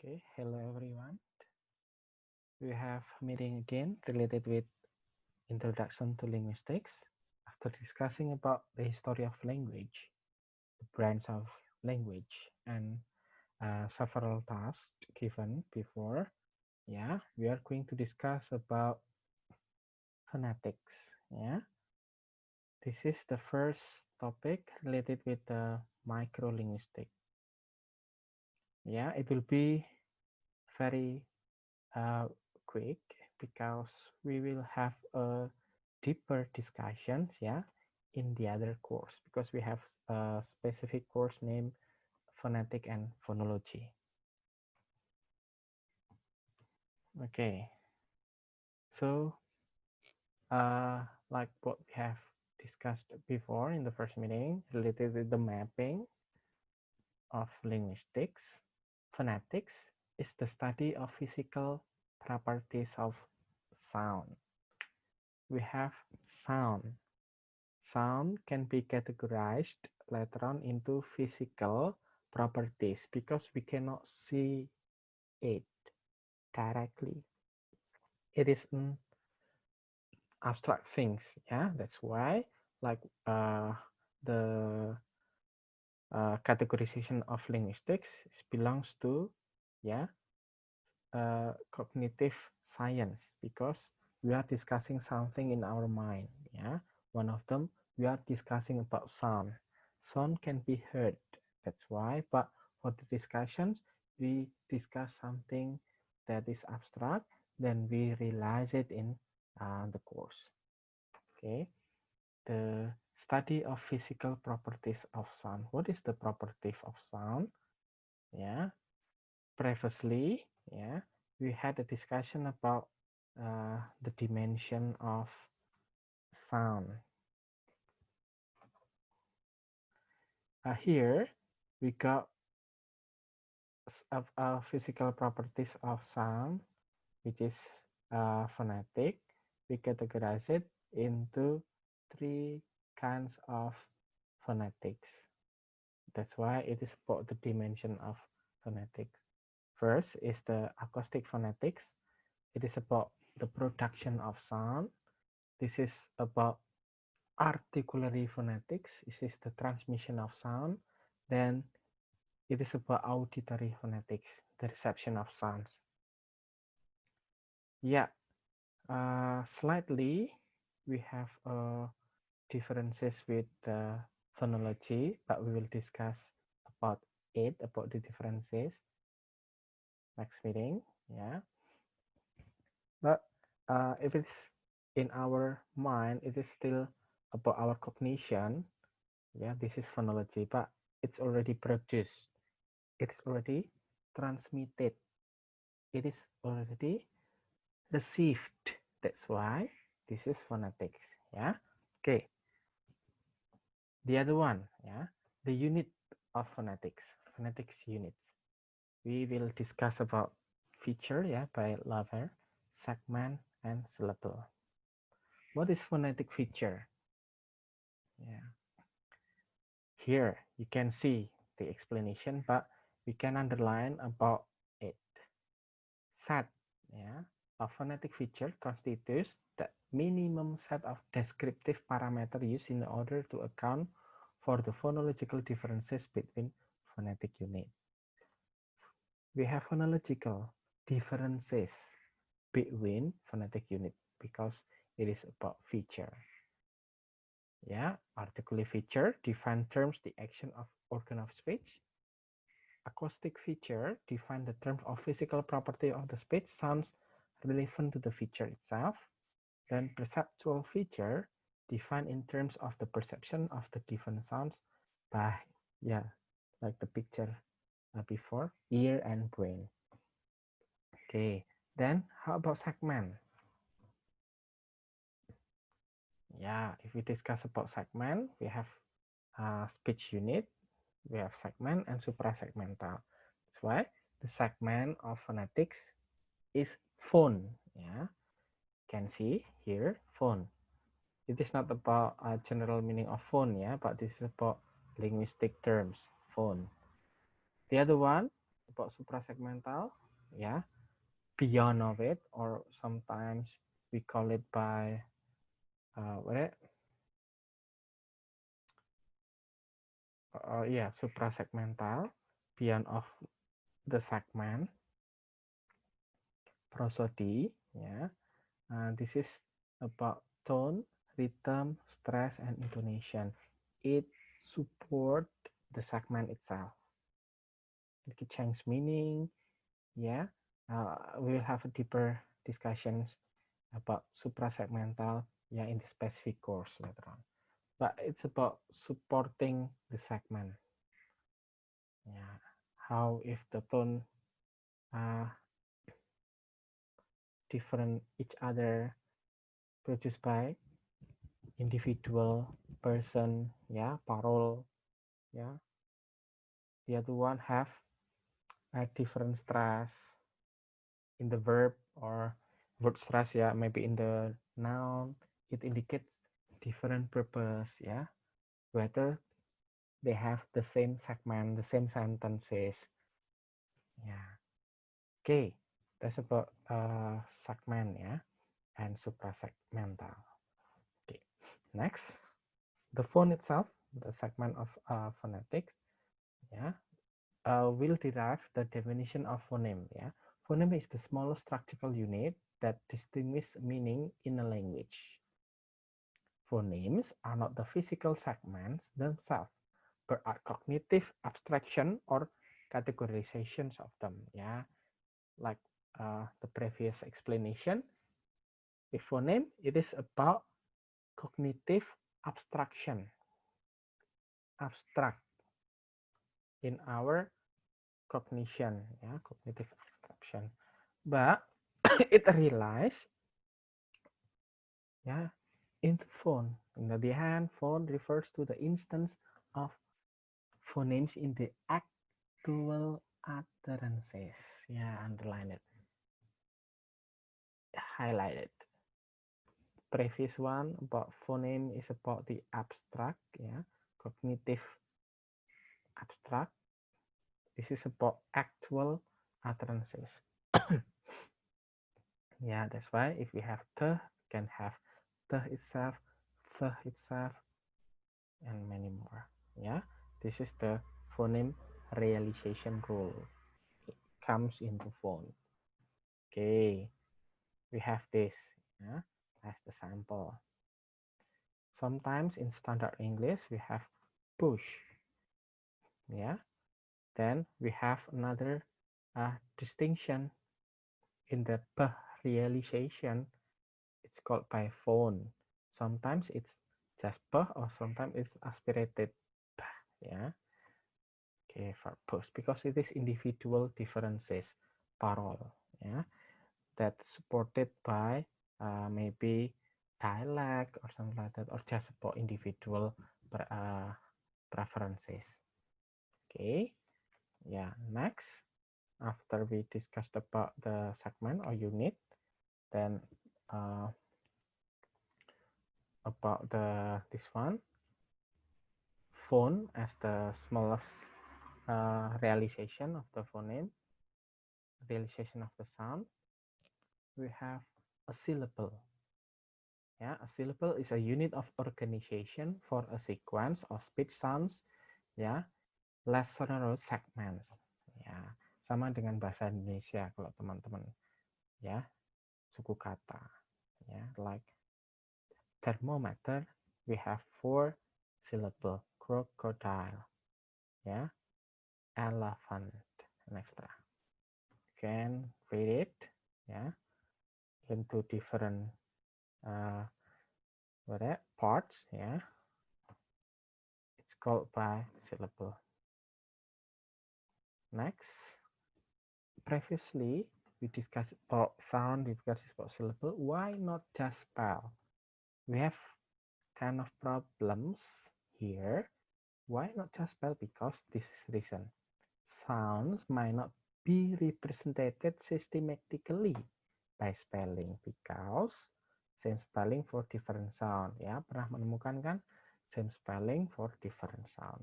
Okay, hello everyone. We have meeting again related with introduction to linguistics. After discussing about the history of language, the branch of language, and several tasks given before, we are going to discuss about phonetics. Yeah, this is the first topic related with the microlinguistic. Yeah, it will be very uh, quick because we will have a deeper discussions in the other course because we have a specific course named phonetic and phonology. Okay, so like what we have discussed before in the first meeting related with the mapping of linguistics, phonetics is the study of physical properties of sound. We have sound. Sound can be categorized later on into physical properties because we cannot see it directly. It is an abstract things. Yeah, that's why like the categorization of linguistics belongs to yeah cognitive science because we are discussing something in our mind. Yeah, one of them we are discussing about sound. Sound can be heard. That's why. But for the discussions, we discuss something that is abstract. Then we realize it in the course. Okay. The study of physical properties of sound. What is the property of sound? Yeah, previously, we had a discussion about the dimension of sound. Here, we got physical properties of sound, which is phonetic. We categorize it into three kinds of phonetics. That's why it is about the dimension of phonetics. First is the acoustic phonetics. It is about the production of sound. This is about articulatory phonetics. This is the transmission of sound. Then it is about auditory phonetics, the reception of sounds. Yeah, slightly we have differences with phonology, but we will discuss about about the differences next meeting. Yeah, but if it's in our mind, it is still about our cognition. Yeah, this is phonology, but it's already produced. It's already transmitted. It is already received. That's why this is phonetics. Yeah. Okay. The other one, the unit of phonetics, phonetics units. We will discuss about feature, by lever, segment, and syllable. What is phonetic feature? Yeah. Here you can see the explanation, but we can underline about it. Set, a phonetic feature constitutes the minimum set of descriptive parameters used in order to account for the phonological differences between phonetic units. We have phonological differences between phonetic units because it is about feature. Articulate feature define terms the action of organ of speech. Acoustic feature define the term of physical property of the speech sounds relevant to the feature itself. Then perceptual feature define in terms of the perception of the given sounds by, like the picture before, ear and brain. Okay, then how about segment? Yeah, if we discuss about segment, we have speech unit, we have segment and suprasegmental. That's why the segment of phonetics is phone. Yeah, can see here phone. It is not about a general meaning of phone, but this is about linguistic terms phone. The other one, about suprasegmental, yeah, beyond of it, or sometimes we call it by yeah, suprasegmental, beyond of the segment, prosody, yeah. This is about tone, rhythm, stress, and intonation. It support the segment itself. It can change meaning, yeah. We will have a deeper discussions about suprasegmental, yeah, in the specific course later on. But it's about supporting the segment, yeah. How if the tone different each other produced by individual person, yeah, parole, yeah. The other one have a different stress in the verb or word stress, yeah, maybe in the noun. It indicates different purpose, yeah, whether they have the same segment, the same sentences, yeah. Okay, that's about segment, yeah, and suprasegmental. Okay, next, the phone itself, the segment of phonetics, yeah, will derive the definition of phoneme. Yeah, phoneme is the smallest structural unit that distinguishes meaning in a language. Phonemes are not the physical segments themselves, but are cognitive abstraction or categorizations of them. Yeah, like the previous explanation, a phoneme it is about cognitive abstraction, abstract in our cognition, yeah, cognitive abstraction. But it relies, yeah, in the phone. On the other hand, phone refers to the instance of phonemes in the actual utterances. Yeah, underline it, highlight it. Previous one about phoneme is about the abstract, yeah, cognitive abstract. This is about actual utterances. Yeah, that's why if we have the, can have the itself, and many more. Yeah, this is the phoneme realization rule. It comes into phone. Okay, we have this, yeah, as the sample. Sometimes in standard English we have push. Yeah, then we have another distinction in the p realization. It's called by phone. Sometimes it's just p, or sometimes it's aspirated p. Yeah. Okay, for push, because it is individual differences, parole, yeah, that supported by maybe dialect or something like that, or just about individual preferences. Okay, yeah. Next, after we discussed about the segment or unit, then about this one, phone as the smallest realization of the phoneme, realization of the sound. We have a syllable. Yeah, a syllable is a unit of organization for a sequence of speech sounds, ya, less sonorous segments. Ya, sama dengan bahasa Indonesia kalau teman-teman, ya, suku kata, ya, like thermometer, we have 4 syllable, crocodile, ya, elephant, and extra. You can read it, ya, into different parts, ya. It's called by syllable. Next, previously we discussed about sound, we discussed about syllable. Why not just spell? We have kind of problems here. Why not just spell? Because this is reason. Sounds might not be represented systematically by spelling because same spelling for different sound. Ya, pernah menemukan kan? Same spelling for different sound.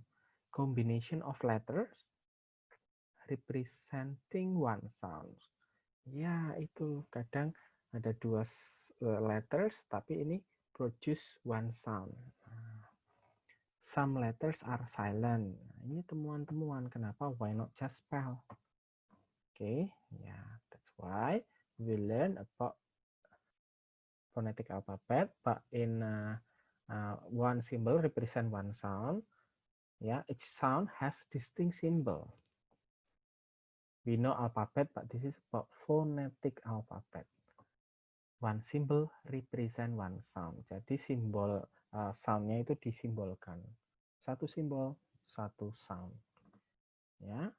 Combination of letters representing one sound. Ya, itu kadang ada dua letters, tapi ini produce one sound. Some letters are silent. Ini temuan-temuan. Kenapa? Why not just spell? Okay, yeah, that's why we learn about phonetic alphabet, but in one symbol represent one sound. Yeah, each sound has distinct symbol. We know alphabet, but this is about phonetic alphabet. One symbol represent one sound. Jadi simbol soundnya itu disimbolkan. Satu simbol, satu sound. Ya,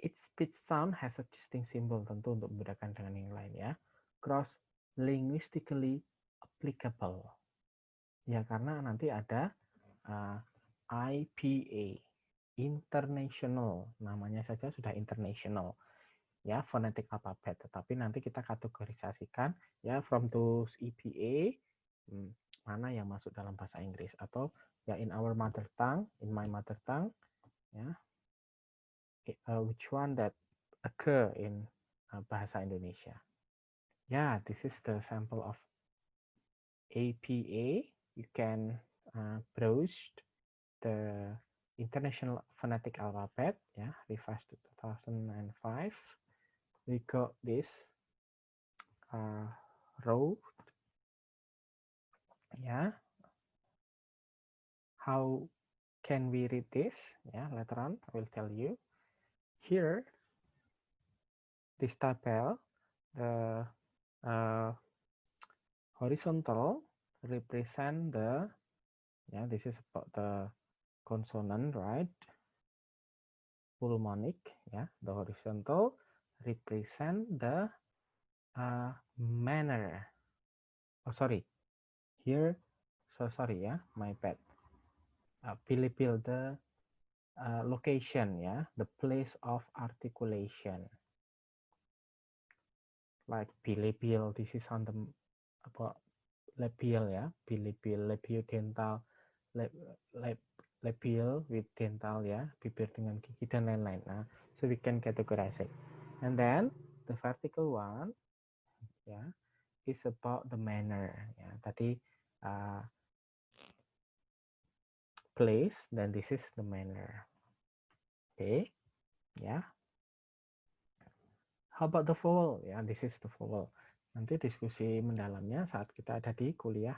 each speech sound has a distinct symbol, tentu untuk membedakan dengan yang lain ya. Cross linguistically applicable. Ya, karena nanti ada IPA, international, namanya saja sudah international. Ya, phonetic alphabet, tetapi nanti kita kategorisasikan ya from those EPA mana yang masuk dalam bahasa Inggris atau ya in our mother tongue, in my mother tongue, ya which one that occur in bahasa Indonesia. Yeah, this is the sample of APA. You can browse the International Phonetic Alphabet, yeah, revised to 2005. We got this row, yeah. How can we read this? Yeah, later on I will tell you. Here, this table, the horizontal represent the, yeah, this is about the consonant, right? Pulmonic, yeah, the horizontal represent the manner. Oh, sorry. Here, so sorry, yeah, my bad. Pilih the location, yeah, the place of articulation. Like bilabial, this is on the about labial, ya, bilabial, labiodental, labial with dental, ya, bibir dengan gigi dan lain-lain. Nah, so we can categorize it. And then the vertical one, ya, is about the manner. Ya, tadi place, dan this is the manner. Okay, ya. How about the vowel? Ya, this is the vowel. Nanti diskusi mendalamnya saat kita ada di kuliah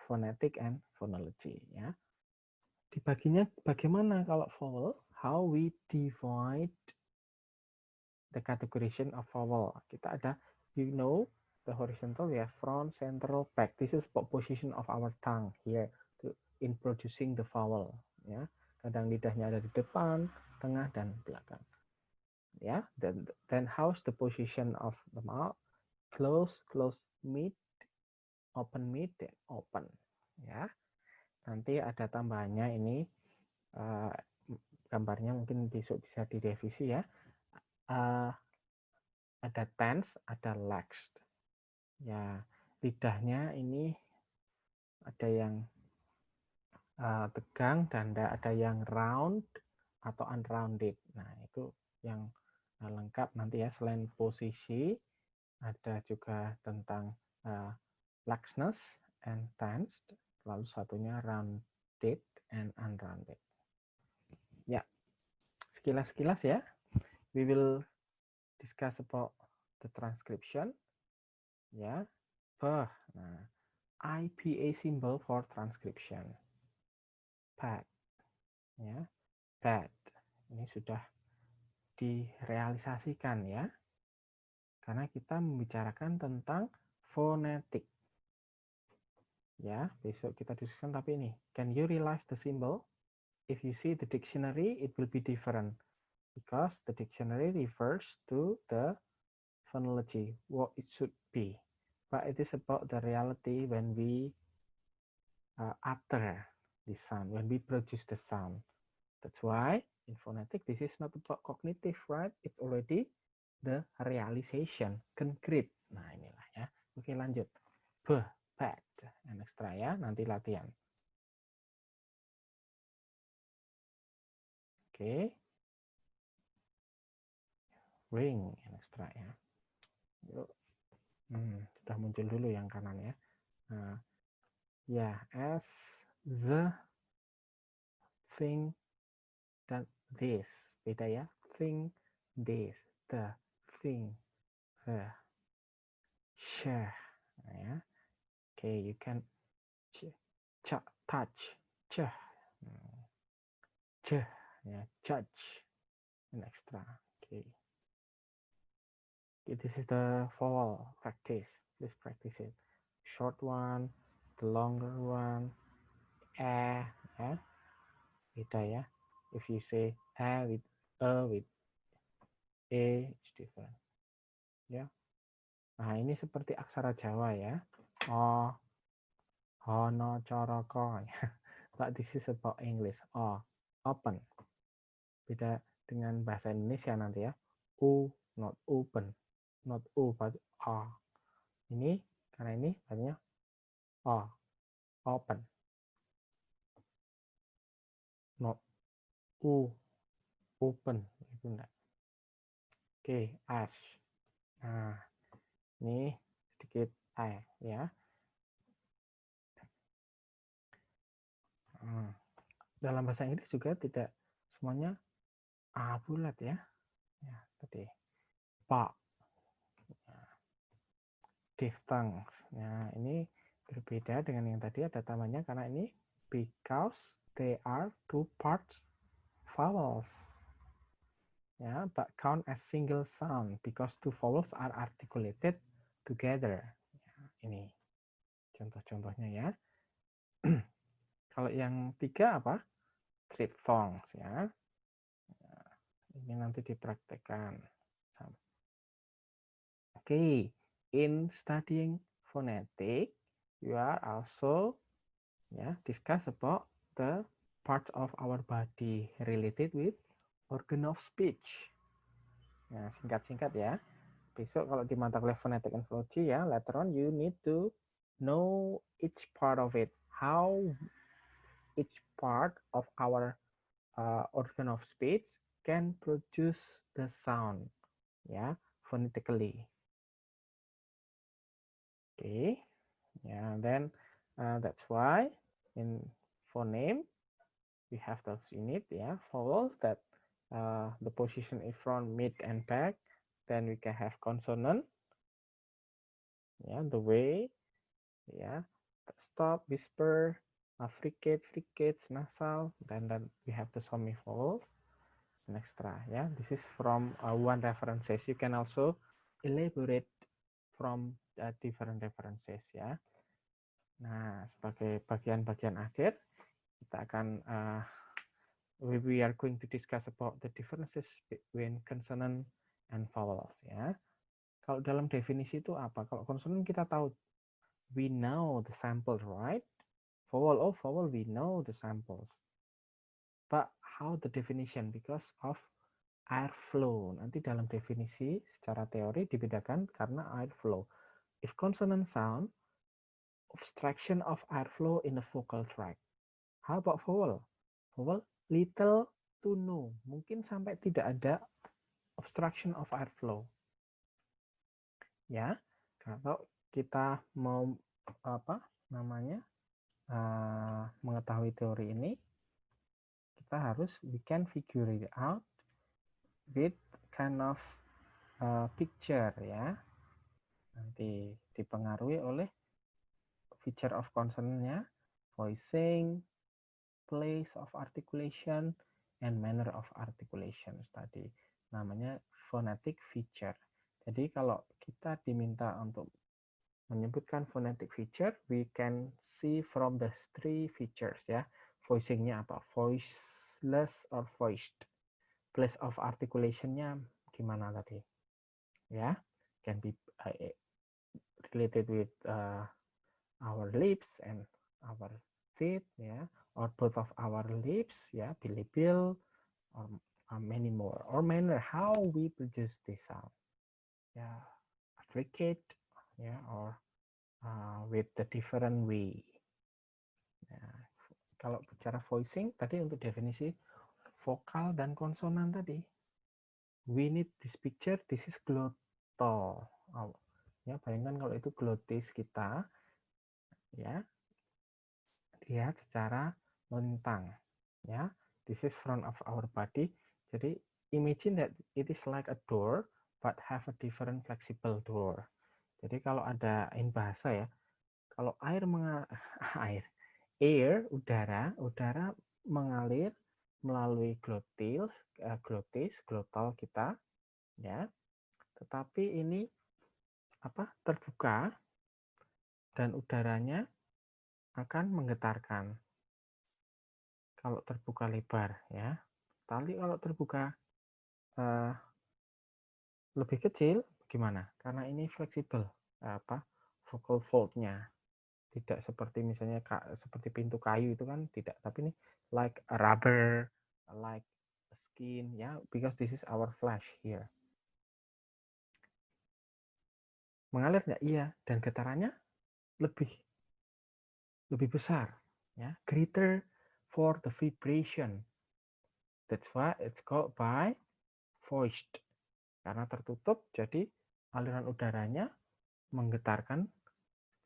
phonetic and phonology, ya. Dibaginya bagaimana kalau vowel? How we divide the categorization of vowel. Kita ada, you know, the horizontal, we have front, central, back. This is position of our tongue here in producing the vowel. Ya, kadang lidahnya ada di depan, tengah, dan belakang. Ya, then how's the position of the mouth? Close, close, mid, open, mid, then open. Ya, nanti ada tambahannya ini. Gambarnya mungkin besok bisa direvisi ya. Ada tense, ada laxed. Ya, lidahnya ini ada yang tegang dan ada yang round atau unrounded. Nah, itu yang lengkap nanti ya. Selain posisi, ada juga tentang laxness and tensed. Lalu satunya rounded and unrounded. Ya, sekilas-sekilas ya. We will discuss about the transcription. Ya, nah, IPA symbol for transcription. PAD, ya, PAD. Ini sudah direalisasikan ya, karena kita membicarakan tentang fonetik. Ya, besok kita diskusikan. Tapi ini, can you realize the symbol? If you see the dictionary, it will be different because the dictionary refers to the phonology, what it should be. But it is about the reality when we utter the sound, when we produce the sound. That's why in phonetic, this is not about cognitive, right? It's already the realization, concrete. Nah, inilah ya. Oke, lanjut. Bad. Yang ekstra ya, nanti latihan. Oke. ring, and extra ya. Yuk. Sudah muncul dulu yang kanan ya. Nah, ya, as, the, thing, dan this. Beda ya. Thing, this, the, thing, the, share. Nah, ya. Okay, you can touch, ya, judge, and extra. Okay. This is the vowel practice. Please practice it. Short one, the longer one, ya. Beda ya. If you say with with it's different. Ya. Nah, ini seperti aksara Jawa ya. Oh, hono, coroko. But this is about English. Oh, open. Beda dengan bahasa Indonesia nanti ya. Not open. Not but Ini, karena ini artinya open. Not open. Itu enggak. Oke, as. Nah, ini sedikit ya. Dalam bahasa Inggris juga tidak semuanya bulat ya. Ya, tadi pak. Diphthongs. Nah, ini berbeda dengan yang tadi ada tambahnya karena ini because they are two parts vowels. Ya, but count as single sound because two vowels are articulated together. Ya, ini contoh-contohnya ya. Kalau yang tiga apa? Triphthongs ya. Ini nanti dipraktekkan. Oke, in studying phonetic, you are also discuss about the parts of our body related with organ of speech. Nah, singkat-singkat ya. Besok kalau di mata kuliah phonetic and phonology ya, later on you need to know each part of it. How each part of our organ of speech can produce the sound, ya, phonetically. Okay, yeah, then that's why in phoneme we have those unit, yeah, vowels that the position in front, mid, and back. Then we can have consonant, yeah, the way, yeah, stop, whisper, fricates, nasal. Then we have the semivowels, and extra. Yeah, this is from one references. You can also elaborate from different references. Ya. Nah, sebagai bagian-bagian akhir, kita akan we are going to discuss about the differences between consonant and vowels. Ya. Kalau dalam definisi itu apa? Kalau consonant kita tahu, we know the samples, right? Vowel, we know the samples. But how the definition? Because of airflow. Nanti dalam definisi secara teori dibedakan karena airflow. If consonant sound, obstruction of airflow in the vocal tract. How about vowel? Vowel, little to no. Mungkin sampai tidak ada obstruction of airflow. Ya, kalau kita mau mengetahui teori ini, kita harus we can figure it out with kind of picture ya. Nanti dipengaruhi oleh feature of consonantnya, voicing, place of articulation, and manner of articulation tadi. Namanya phonetic feature. Jadi kalau kita diminta untuk menyebutkan phonetic feature, we can see from the three features ya. Voicingnya apa? Voiceless or voiced. Place of articulationnya gimana tadi? Ya, can be related with our lips and our teeth, ya, or both of our lips, ya, bilabial, or many more, or manner how we produce this sound, ya, fricate, ya, or with the different way. Ya, kalau bicara voicing tadi untuk definisi vokal dan konsonan tadi, We need this picture. This is glottal. Oh, ya, bayangkan kalau itu glotis kita, ya, lihat secara melintang, ya. This is front of our body. Jadi imagine that it is like a door but have a different flexible door. Jadi kalau ada in bahasa ya, kalau air udara mengalir melalui glottal kita, ya. Tetapi ini terbuka dan udaranya akan menggetarkan. Kalau terbuka lebar, ya. Tali kalau terbuka lebih kecil, gimana? Karena ini fleksibel, vocal fold-nya. Tidak seperti misalnya seperti pintu kayu itu kan tidak, tapi ini like a rubber, like a skin, ya, because this is our flesh here. Mengalir nggak? Iya, dan getarannya lebih besar, ya, greater for the vibration. That's why it's called by voiced. Karena tertutup, jadi aliran udaranya menggetarkan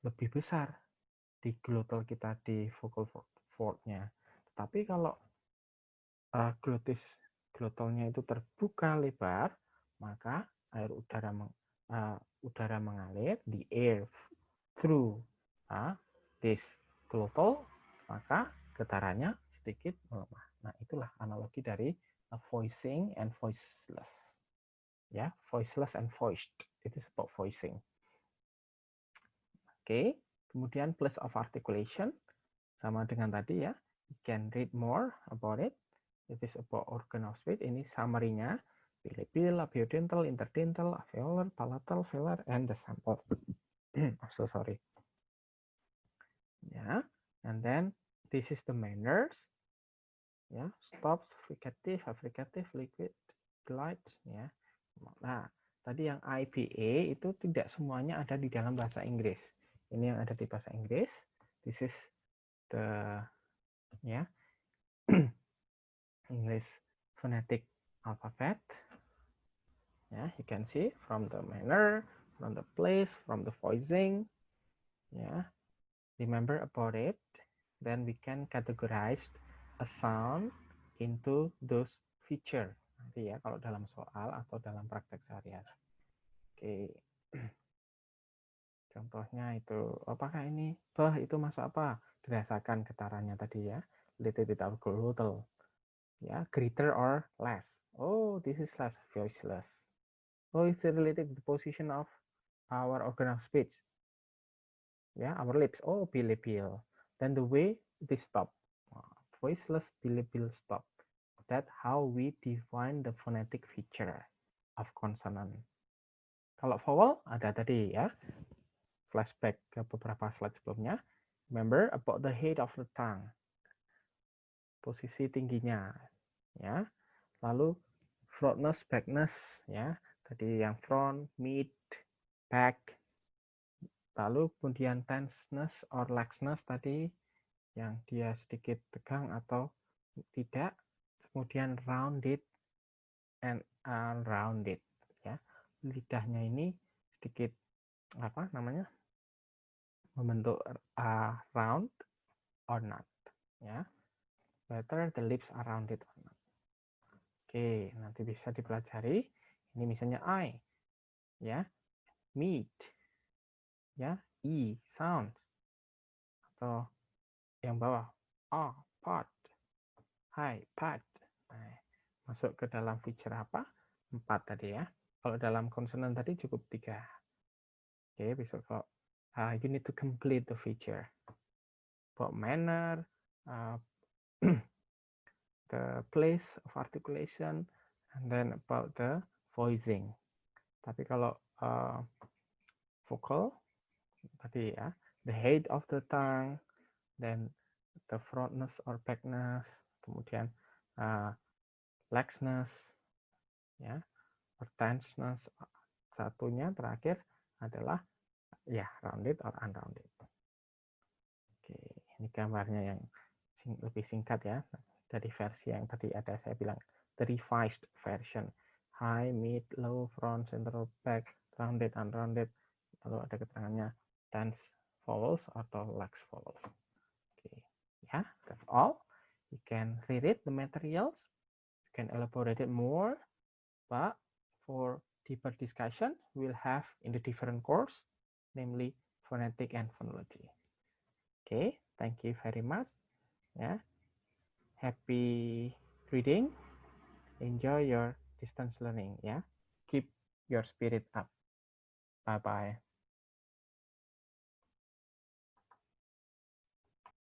lebih besar di glottal kita, di vocal fold-nya. Tapi kalau glottalnya itu terbuka lebar, maka udara mengalir, the air through this glottal, maka getarannya sedikit melemah. Nah, itulah analogi dari voicing and voiceless. Ya, voiceless and voiced. Itu about voicing. Oke, kemudian place of articulation sama dengan tadi ya. You can read more about it. It is about organ of speech. Ini summary-nya. Bilabial, labiodental, interdental, alveolar, palatal, velar, and the sample. So sorry. Ya, and then this is the manners. Ya, stops, fricative, affricative, liquid, glide. Ya. Nah, tadi yang IPA itu tidak semuanya ada di dalam bahasa Inggris. Ini yang ada di bahasa Inggris. This is the English phonetic alphabet. Yeah, you can see from the manner, from the place, from the voicing. Yeah, remember about it. Then we can categorize a sound into those feature. Nanti ya kalau dalam soal atau dalam praktek sehari-hari. Oke. Contohnya itu, apakah ini itu masuk apa? Dirasakan getarannya tadi ya. Related with our glottal. Ya, greater or less. Oh, this is less, voiceless. Oh, it's related to the position of our organ of speech. Ya, our lips. Oh, bilabial. Then the way they stop. Voiceless, bilabial stop. That's how we define the phonetic feature of consonant. Kalau vowel ada tadi ya. Flashback ke beberapa slide sebelumnya. Remember about the head of the tongue. Posisi tingginya, ya. Lalu frontness, backness, ya. Tadi yang front, mid, back. Lalu kemudian tenseness or laxness tadi yang dia sedikit tegang atau tidak. Kemudian rounded and unrounded, ya. Lidahnya ini sedikit membentuk round or not, ya. Whether the lips are rounded or not. Oke, nanti bisa dipelajari. Ini misalnya I, ya, meat, ya, E, sound, atau yang bawah, pot, high, pad. Nah, masuk ke dalam feature apa? 4 tadi ya. Kalau dalam konsonan tadi cukup 3. Oke, besok kok you need to complete the feature. About manner, the place of articulation, and then about the voicing. Tapi kalau vocal tadi ya, the head of the tongue, then the frontness or backness, kemudian laxness, ya, or tenseness. Satunya terakhir adalah ya rounded or unrounded. Oke, ini gambarnya yang lebih singkat ya, dari versi yang tadi ada saya bilang the revised version. high, mid, low, front, center, back, rounded, unrounded. Lalu ada keterangannya tense vowels atau lax vowels. Oke, ya, that's all. You can read it, the materials. You can elaborate it more, but for deeper discussion, we'll have in the different course, namely phonetic and phonology. Okay, thank you very much. Yeah, happy reading. Enjoy your distance learning. Yeah, keep your spirit up. Bye bye.